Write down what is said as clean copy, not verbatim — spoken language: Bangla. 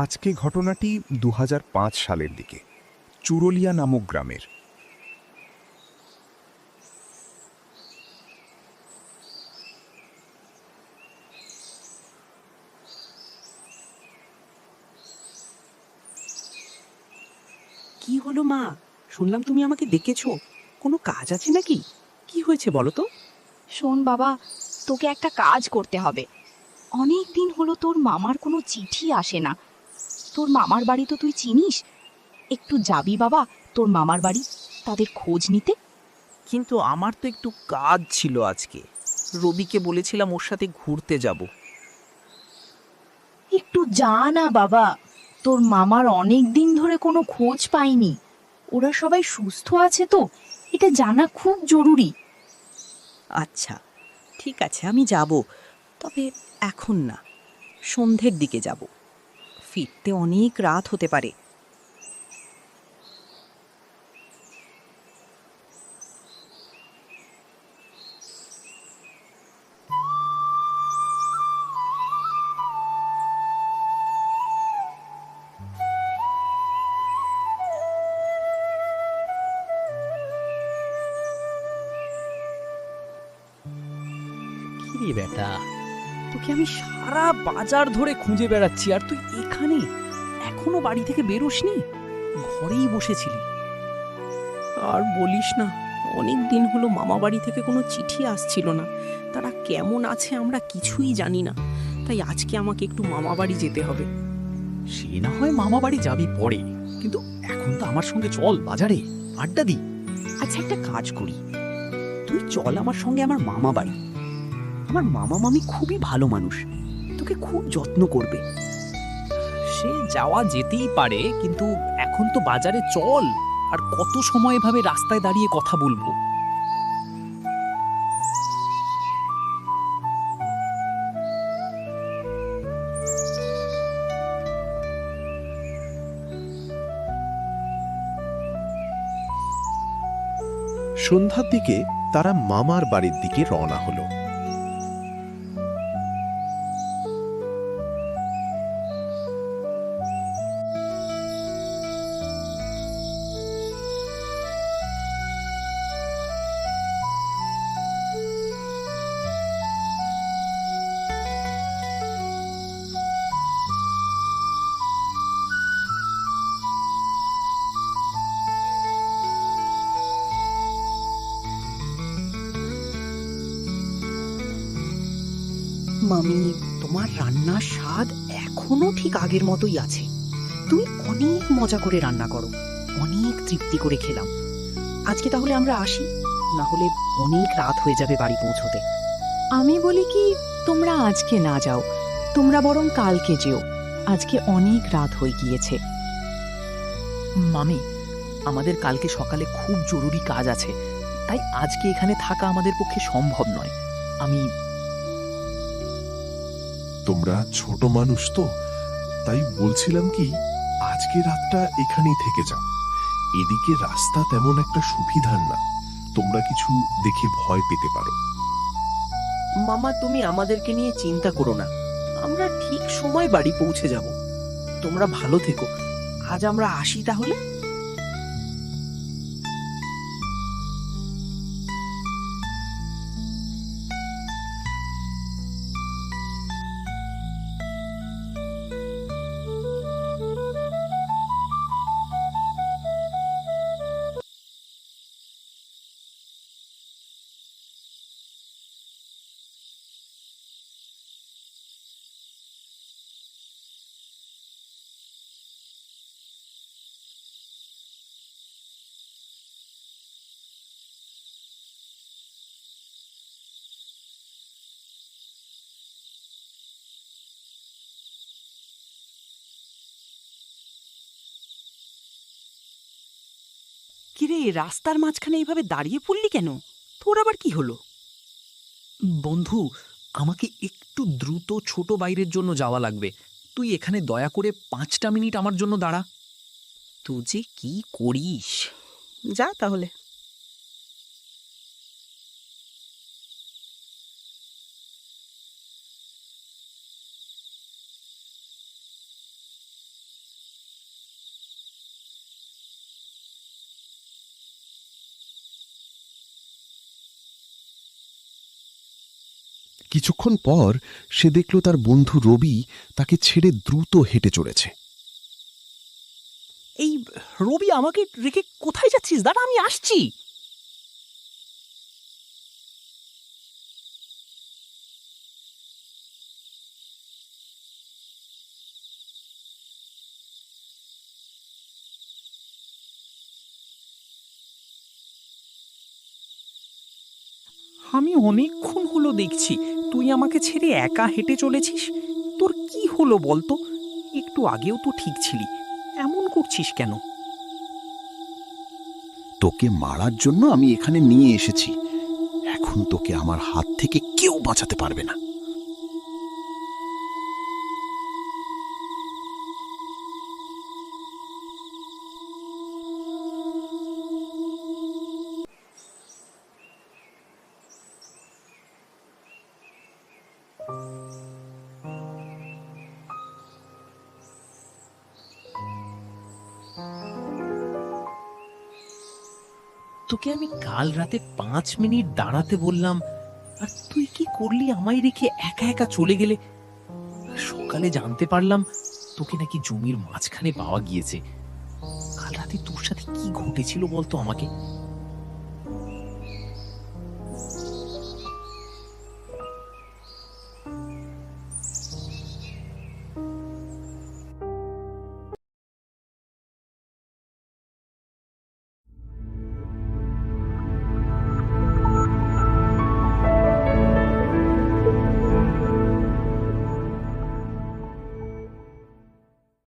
আজকে ঘটনাটি ২০০৫ সালের দিকে চুরুলিয়া নামক গ্রামের। কি হলো মা? শুনলাম তুমি আমাকে ডেকেছো। কোনো কাজ আছে নাকি? কি হয়েছে বলো তো? শোন বাবা, তোকে একটা কাজ করতে হবে। অনেক দিন হলো তোর মামার কোনো চিঠি আসে না। তোর মামার বাড়ি তো তুই চিনিস। একটু যাবি বাবা তোর মামার বাড়ি, তাদের খোঁজ নিতে। কিন্তু আমার তো একটু কাজ ছিল আজকে। রবিকে বলেছিলাম ওর সাথে ঘুরতে যাব। একটু যা না বাবা, তোর মামার অনেক দিন ধরে কোনো খোঁজ পাইনি। ওরা সবাই সুস্থ আছে তো, এটা জানা খুব জরুরি। আচ্ছা, ঠিক আছে, আমি যাব। তবে এখন না, সন্ধ্যের দিকে যাব। ফিরতে অনেক রাত হতে পারে। কি রে বেটা, তোকে আমি সারা বাজার ধরে খুঁজে বেড়াচ্ছি আর তুই এখানে এখনো বাড়ি থেকে বেরোসনি? ঘরেই বসেছিলি? আর বলিস না, অনেক দিন হলো মামা বাড়ি থেকে কোনো চিঠি আসছিল না। তারা কেমন আছে আমরা কিছুই জানি না। তাই আজকে আমাকে একটু মামা বাড়ি যেতে হবে। সে না হয় মামা বাড়ি যাবি পরে, কিন্তু এখন তো আমার সঙ্গে চল বাজারে, আড্ডা দি। আচ্ছা, একটা কাজ করি, তুই চল আমার সঙ্গে আমার মামা বাড়ি। আমার মামা মামি খুবই ভালো মানুষ, তোকে খুব যত্ন করবে। সে যাওয়া যেতেই পারে, কিন্তু এখন তো বাজারে চল। আর কত সময় এভাবে রাস্তায় দাঁড়িয়ে কথা বলবো? সন্ধ্যার দিকে তারা মামার বাড়ির দিকে রওনা হলো। মামি, তোমার রান্নার স্বাদ এখনো ঠিক আগের মতোই আছে। তুমি অনেক মজা করে রান্না করো, অনেক তৃপ্তি করে খেলাম। আজকে তাহলে আমরা আসি, না হলে অনেক রাত হয়ে যাবে বাড়ি পৌঁছতে। আমি বলি কি, তোমরা আজকে না যাও, তোমরা বরং কালকে যেও। আজকে অনেক রাত হয়ে গিয়েছে। মামি, আমাদের কালকে সকালে খুব জরুরি কাজ আছে, তাই আজকে এখানে থাকা আমাদের পক্ষে সম্ভব নয়। আমি তোমরা ছোট মানুষ তো, তাই বলছিলাম কি, আজকে রাতটা এখানেই থেকে যাও। এদিকে রাস্তা তেমন একটা সুবিধার না, তোমরা কিছু দেখে ভয় পেতে পারো। মামা, তুমি আমাদেরকে নিয়ে চিন্তা করো না, আমরা ঠিক সময় বাড়ি পৌঁছে যাব। তোমরা ভালো থেকো। আজ আমরা আসি তাহলে। কিরে, রাস্তার মাঝখানে এইভাবে দাঁড়িয়ে পড়লি কেন? তোর আবার কি হলো? বন্ধু, আমাকে একটু দ্রুত ছোট বাইরের জন্য যাওয়া লাগবে। তুই এখানে দয়া করে 5টা মিনিট আমার জন্য দাঁড়া। তুই যে কি করিস! যা তাহলে। কিছুক্ষণ পর সে দেখল তার বন্ধু রবি তাকে ছেড়ে দ্রুত হেঁটে চলেছে। এই রবি, আমাকে রেখে কোথায় যাচ্ছিস? দাঁড়া, আমি আসছি। আমি অনেকক্ষণ হলো দেখছি তুই আমাকে ছেড়ে একা হেঁটে চলেছিস। তোর কি হলো বলতো? একটু আগেও তো ঠিক ছিলি, এমন করছিস কেন? তোকে মারার জন্য আমি এখানে নিয়ে এসেছি। এখন তোকে আমার হাত থেকে কেউ বাঁচাতে পারবে না। তোকে আমি কাল রাতে 5 মিনিট দাঁড়াতে বললাম, আর তুই কি করলি? আমায় রেখে একা একা চলে গেলে। সকালে জানতে পারলাম তোকে নাকি জমির মাঝখানে পাওয়া গিয়েছে। কাল রাতে তোর সাথে কি ঘটেছিল বলতো আমাকে?